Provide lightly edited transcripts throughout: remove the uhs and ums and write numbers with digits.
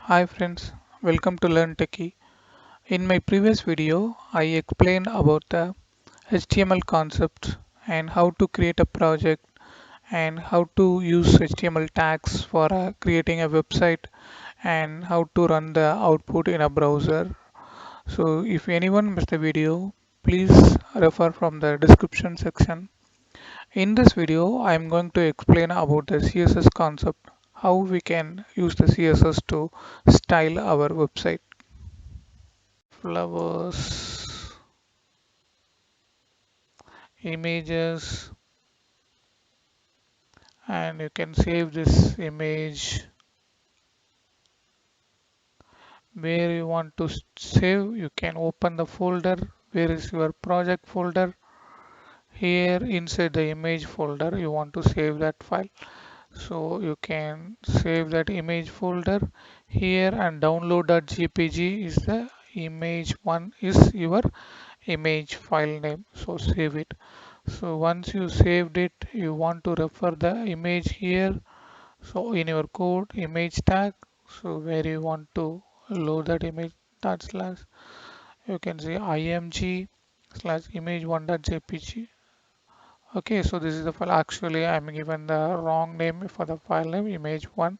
Hi friends, welcome to Learn Techie. In my previous video, I explained about the HTML concept and how to create a project and how to use HTML tags for creating a website and how to run the output in a browser. So if anyone missed the video, please refer from the description section. In this video, I am going to explain about the CSS concept, how we can use the CSS to style our website. Flowers, images, and you can save this image where you want to save. You can open the folder. Where is your project folder? Here inside the image folder, you want to save that file. So you can save that image folder here, and download.jpg is the image one is your image file name. So save it. So once you saved it, you want to refer the image here. So in your code, image tag. So where you want to load that image, that slash, you can say img slash image1.jpg. Okay, so this is the file. Actually, I'm given the wrong name for the file name, image1.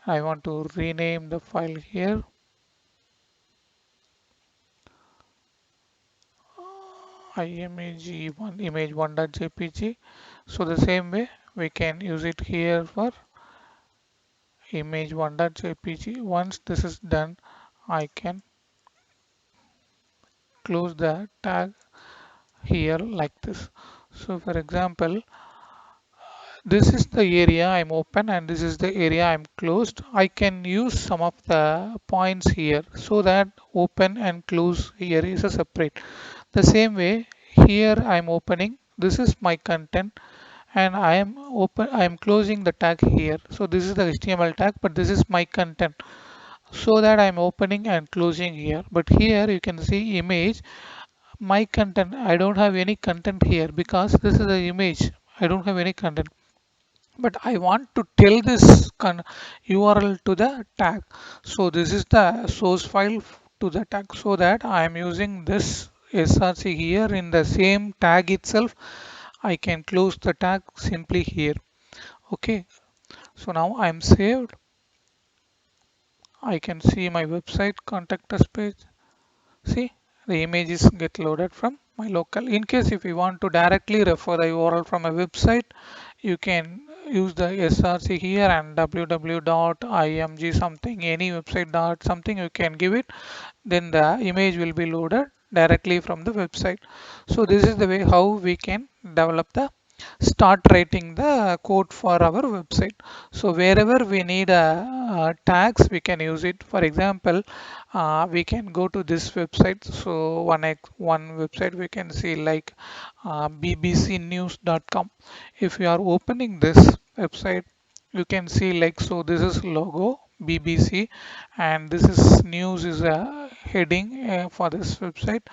I want to rename the file here. imag1 image1.jpg. So the same way we can use it here for image1.jpg. Once this is done, I can close the tag here like this. So for example, this is the area I'm open and this is the area I'm closed. I can use some of the points here so that open and close here is a separate. The same way here I'm opening. This is my content and I am closing the tag here. So this is the HTML tag, but this is my content. So that I'm opening and closing here. But here you can see image, my content. I don't have any content here because this is the image. I don't have any content, but I want to tell this URL to the tag. So this is the source file to the tag, so that I am using this src here in the same tag itself. I can close the tag simply here. Okay, so now I'm saved. I can see my website contact us page. See, the images get loaded from my local. In case if you want to directly refer the URL from a website, you can use the src here and www.img something, any website dot something you can give it. Then the image will be loaded directly from the website. So this is the way how we can develop the start writing the code for our website. So wherever we need tags, we can use it. For example, we can go to this website. So one website we can see like bbcnews.com. If you are opening this website, you can see like, so this is logo BBC and this is news is a heading for this website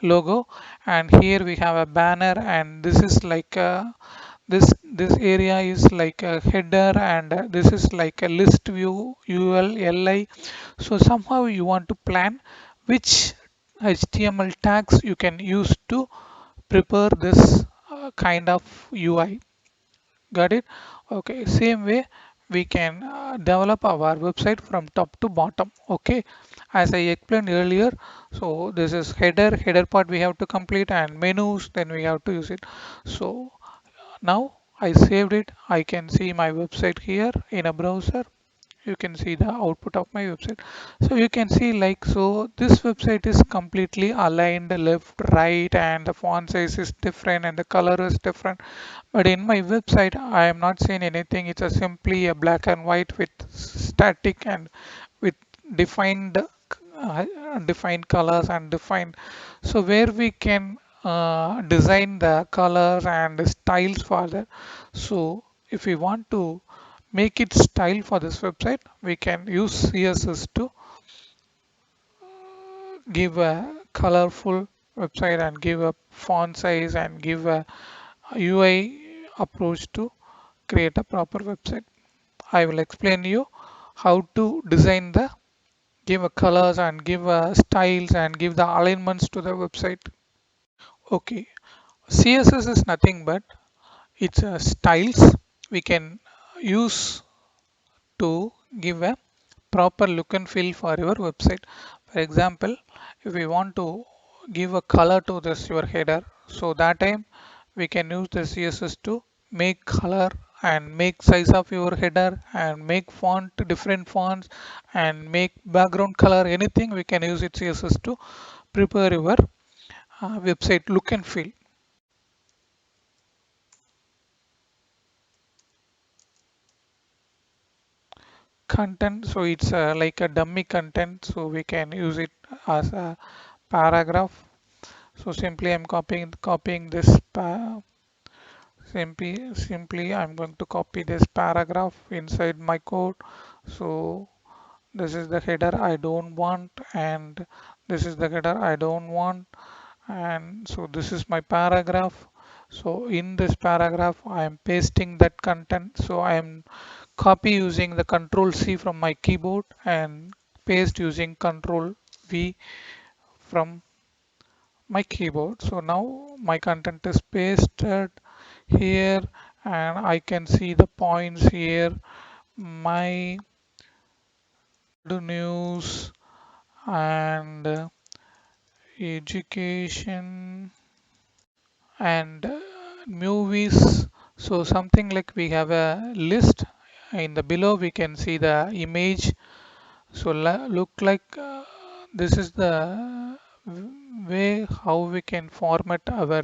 logo, and here we have a banner, and this is like this area is like a header, and this is like a list view ULLI. So somehow you want to plan which HTML tags you can use to prepare this kind of UI. Got it? Okay, same way we can develop our website from top to bottom. Okay, as I explained earlier, so this is header part we have to complete, and menus then we have to use it. So now I saved it. I can see my website here in a browser. You can see the output of my website. So you can see like, so this website is completely aligned left, right, and the font size is different and the color is different. But in my website, I am not seeing anything. It's a simply a black and white with static and with defined defined colors and defined. So where we can design the colors and the styles for that. So if we want to make it style for this website, we can use CSS to give a colorful website and give a font size and give a UI approach to create a proper website. I will explain you how to design the give a colors and give styles and give the alignments to the website. Okay, CSS is nothing but it's styles we can use to give a proper look and feel for your website. For example, if we want to give a color to this your header, so that time we can use the CSS to make color and make size of your header and make font different fonts and make background color anything we can use it CSS to prepare your website look and feel. Content, so it's like a dummy content, so we can use it as a paragraph. So simply I'm copying this simply I'm going to copy this paragraph inside my code. So this is the header I don't want, and this is the header I don't want, and so this is my paragraph. So in this paragraph I am pasting that content. So I am copy using the control C from my keyboard and paste using control V from my keyboard. So now my content is pasted here and I can see the points here, my news and education and movies. So something like we have a list in the below we can see the image. So look like this is the way how we can format our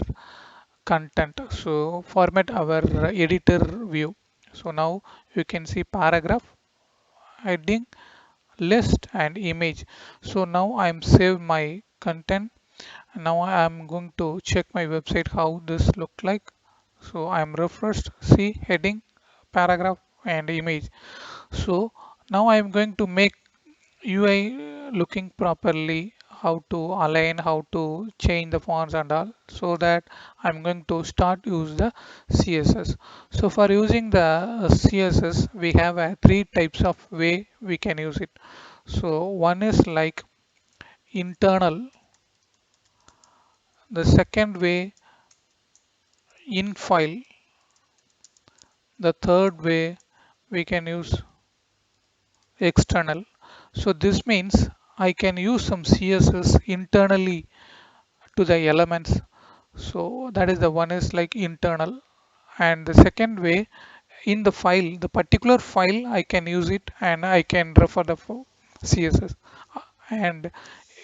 content. So format our editor view. So now you can see paragraph, heading, list and image. So now I'm save my content. Now I'm going to check my website how this look like. So I'm refreshed, see heading, paragraph and image. So now I'm going to make UI looking properly, how to align, how to change the fonts and all, so that I'm going to start use the CSS. So for using the CSS, we have three types of way we can use it. So one is like internal, the second way in file, the third way we can use external. So this means I can use some CSS internally to the elements. So that is the one is like internal. And the second way in the file, the particular file I can use it and I can refer the CSS. And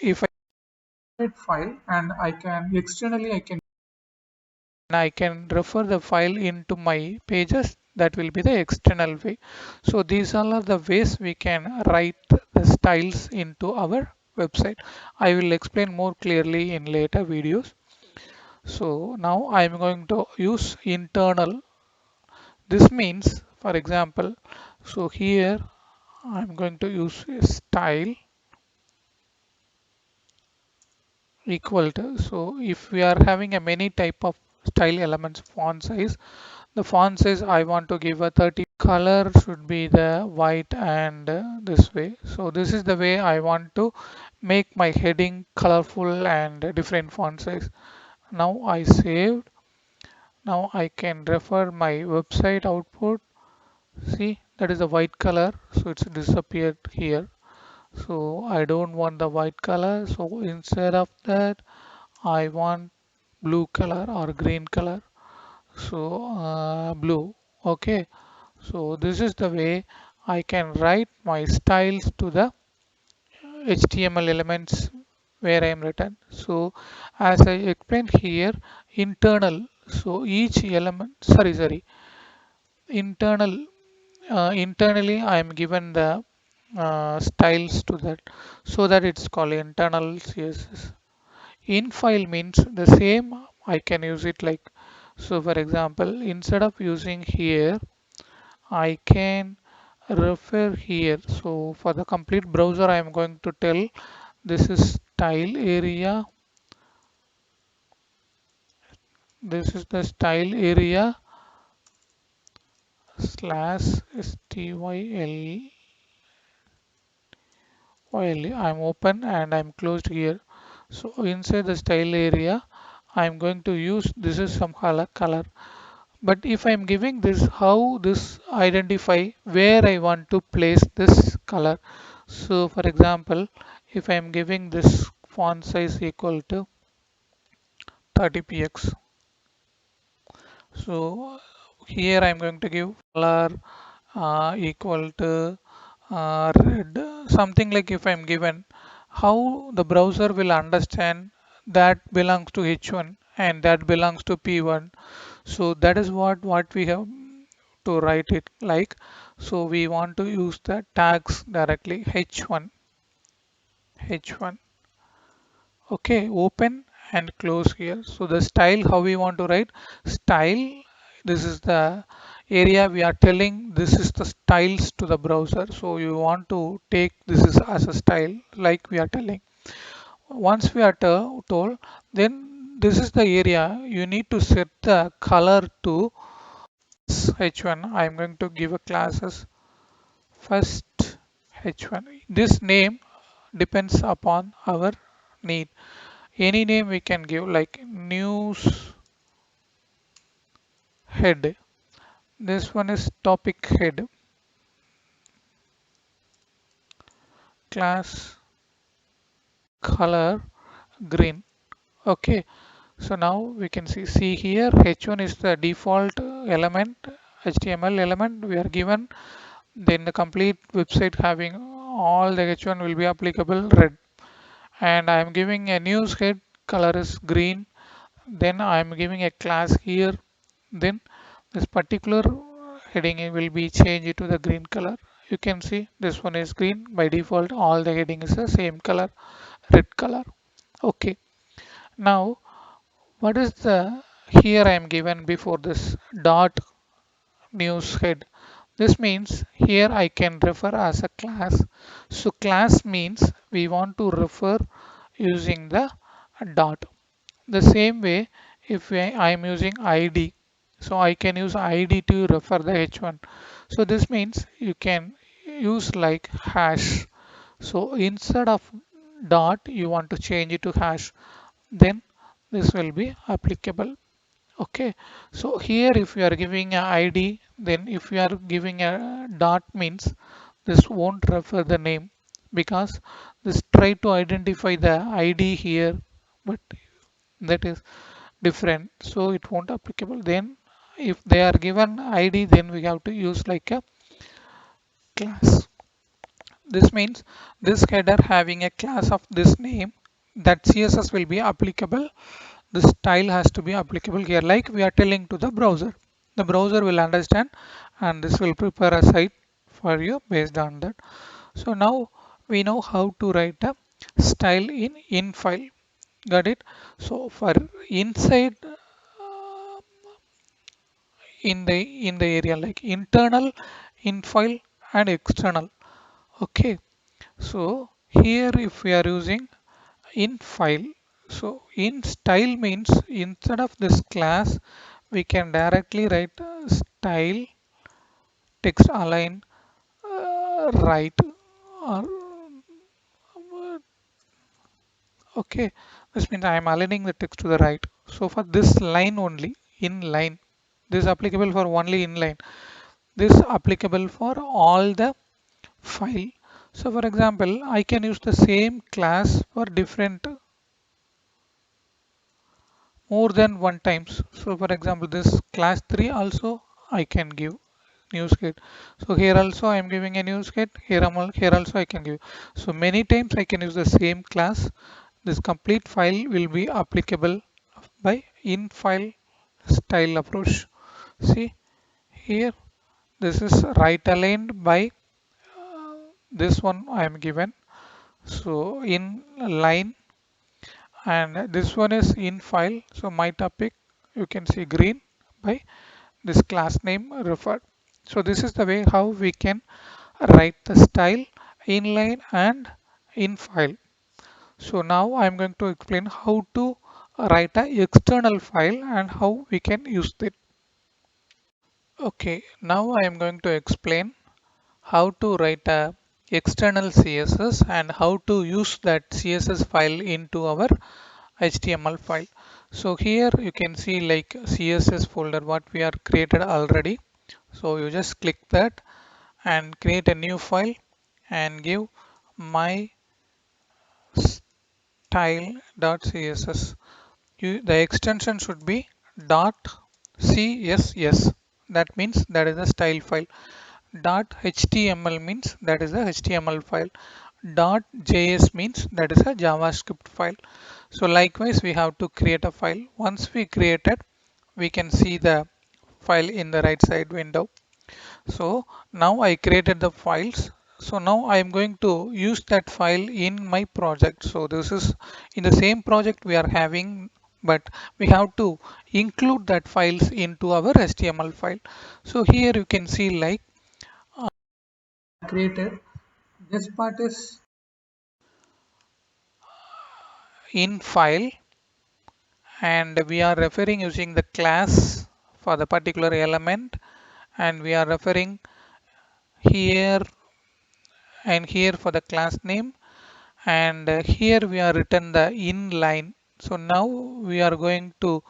if I create file and I can externally I can refer the file into my pages, that will be the external way. So these all are the ways we can write the styles into our website. I will explain more clearly in later videos. So now I'm going to use internal. This means, for example, so here I'm going to use a style equal to. So if we are having a many type of style elements, the font size I want to give a 30. Color should be the white and this way. So this is the way I want to make my heading colorful and different font size. Now I saved. Now I can refer my website output. See, that is a white color, so it's disappeared here. So I don't want the white color. So instead of that, I want blue color or green color. So blue. Okay. So this is the way I can write my styles to the HTML elements where I am written. So as I explained here, internal. So each element, sorry, internal internally I am given the styles to that, so that it's called internal CSS. In file means the same I can use it like, so for example instead of using here I can refer here. So for the complete browser I am going to tell this is style area, this is the style area slash styl while I'm open and I'm closed here. So inside the style area, I'm going to use this is some color. But if I'm giving this, how this identify where I want to place this color. So for example, if I'm giving this font size equal to 30 px, so here I'm going to give color equal to red, something like if I'm given how the browser will understand that belongs to H1 and that belongs to P1. So that is what we have to write it like. So we want to use the tags directly H1. Okay, open and close here. So the style, how we want to write style, this is the area we are telling this is the styles to the browser. So you want to take this is as a style like we are telling. Once we are told, then this is the area you need to set the color to H1. I'm going to give a class as first H1. This name depends upon our need. Any name we can give like news head. This one is topic head. Class color green. Okay. So now we can see here H1 is the default element, HTML element we are given. Then the complete website having all the H1 will be applicable red. And I am giving a news head color is green. Then I am giving a class here. Then this particular heading will be changed to the green color. You can see this one is green by default. All the heading is the same color, red color. Okay. Now what is the here I am given before this dot news head. This means here I can refer as a class. So class means we want to refer using the dot. The same way if I am using ID, so I can use ID to refer the H1. So this means you can use like hash. So instead of dot you want to change it to hash, then this will be applicable. Okay, so here if you are giving a ID, then if you are giving a dot means this won't refer the name because this try to identify the ID here, but that is different, so it won't applicable. Then if they are given ID, then we have to use like a class. This means this header having a class of this name, that CSS will be applicable. The style has to be applicable here like we are telling to the browser. The browser will understand and this will prepare a site for you based on that. So now we know how to write a style in file. Got it? So for inside in the area like internal, in file and external. Okay. So here if we are using in file, so in style means instead of this class we can directly write style text align right or okay, this means I am aligning the text to the right. So for this line only, in line, this is applicable for only in line, this applicable for all the file. So for example I can use the same class for different more than one times. So for example, this class 3 also I can give news get. So here also I am giving a news get. Here also I can give. So many times I can use the same class. This complete file will be applicable by in file style approach. See here, this is right aligned by this one I am given. So in line, and this one is in file, so my topic you can see green by this class name referred. So this is the way how we can write the style inline and in file. So now I'm going to explain how to write a external file and how we can use it. Okay, now I am going to explain how to write a external CSS and how to use that CSS file into our HTML file. So here you can see like CSS folder what we are created already. So you just click that and create a new file and give my style.css. The extension should be .css. That means that is a style file. .html means that is a HTML file. .js means that is a JavaScript file. So likewise, we have to create a file. Once we create it, we can see the file in the right side window. So now I created the files. So now I am going to use that file in my project. So this is in the same project we are having, but we have to include that files into our HTML file. So here you can see like created. This part is in file and we are referring using the class for the particular element and we are referring here and here for the class name and here we are written the inline. So now we are going to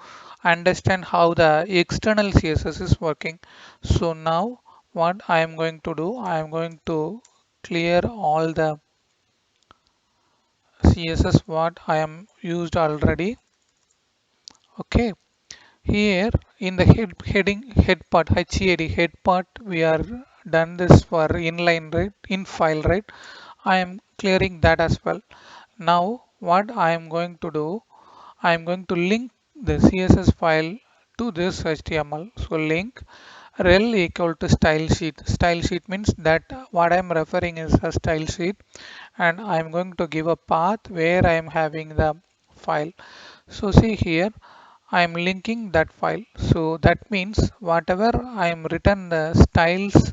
understand how the external CSS is working. So now what I am going to do, I am going to clear all the CSS what I am used already. Okay, here in the head part head part we are done this for inline, right, in file, right. I am clearing that as well. Now what I am going to do, I am going to link the CSS file to this HTML. So link rel equal to style sheet. Style sheet means that what I am referring is a style sheet and I am going to give a path where I am having the file. So see here I am linking that file. So that means whatever I am written the styles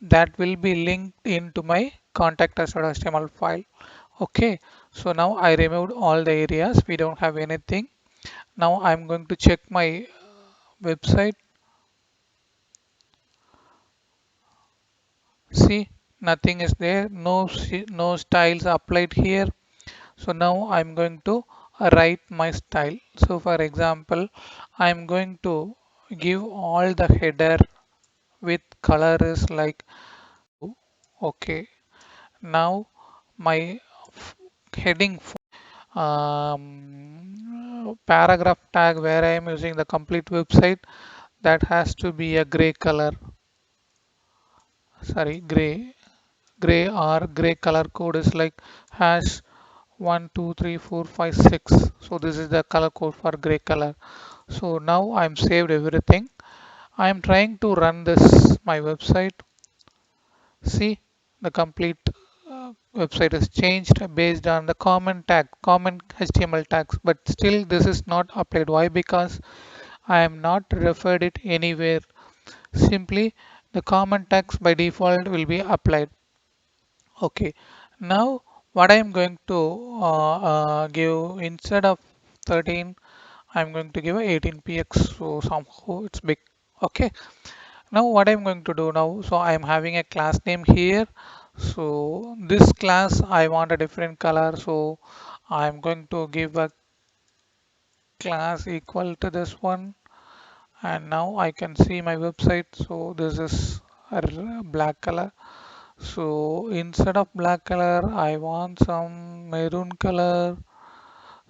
that will be linked into my contact.html file. Okay, so now I removed all the areas. We don't have anything. Now I'm going to check my website. See, nothing is there. No styles applied here. So now I'm going to write my style. So for example, I'm going to give all the header with color is like okay. Now my heading paragraph tag where I am using the complete website that has to be a gray color, sorry, gray or gray color code is like hash 12345 6. So this is the color code for gray color. So now I'm saved everything. I'm trying to run this my website. See, the complete website is changed based on the common HTML tags, but still this is not applied. Why? Because I am not referred it anywhere. Simply the common tags by default will be applied. Okay. Now what I am going to give instead of 13, I'm going to give a 18px. So somehow it's big. Okay. Now what I'm going to do now, so I'm having a class name here. So this class I want a different color. So I'm going to give a class equal to this one. And now I can see my website. So this is a black color. So instead of black color, I want some maroon color.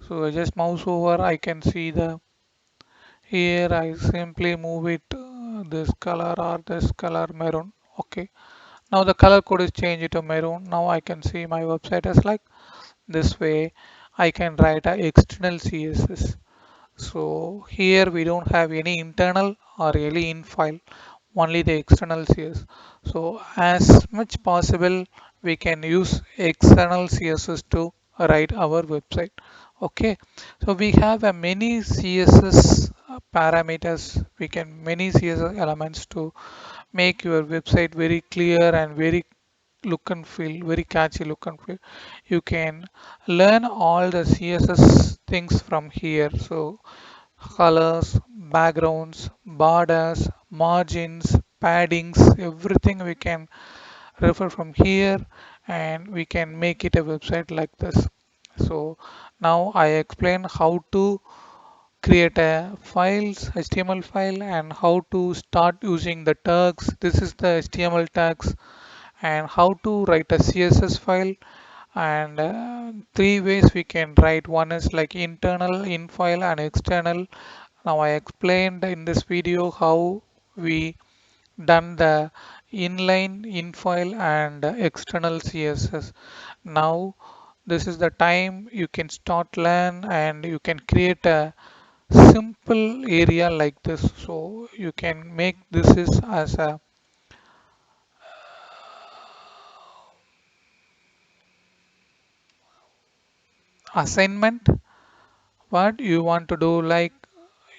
So I just mouse over, I can see the here I simply move it this color or this color maroon. Okay. Now the color code is changed to maroon. Now I can see my website is like this way. I can write a external CSS. So here we don't have any internal or any in file, only the external CSS. So as much possible we can use external CSS to write our website. Okay, so we have a many CSS parameters. We can many CSS elements to make your website very clear and very look and feel, very catchy look and feel. You can learn all the CSS things from here. So colors, backgrounds, borders, margins, paddings, everything we can refer from here. and we can make it a website like this. So now I explain how to create a files HTML file and how to start using the tags. This is the HTML tags, and how to write a CSS file, and three ways we can write. One is like internal in file and external. Now I explained in this video how we done the inline in file and external CSS. Now this is the time you can start learn and you can create a simple area like this. So you can make this is as a assignment. What you want to do, like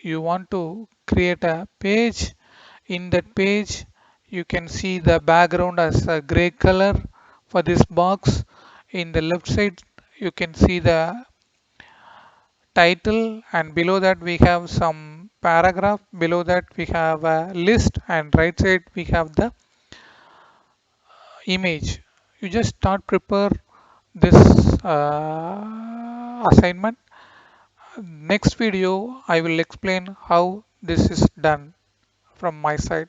you want to create a page. In that page you can see the background as a gray color for this box. In the left side you can see the title, and below that we have some paragraph. Below that we have a list, and right side we have the image. You just start prepare this assignment. Next video I will explain how this is done from my side.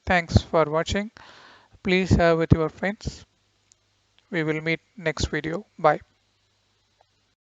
Thanks for watching. Please share with your friends. We will meet next video. Bye.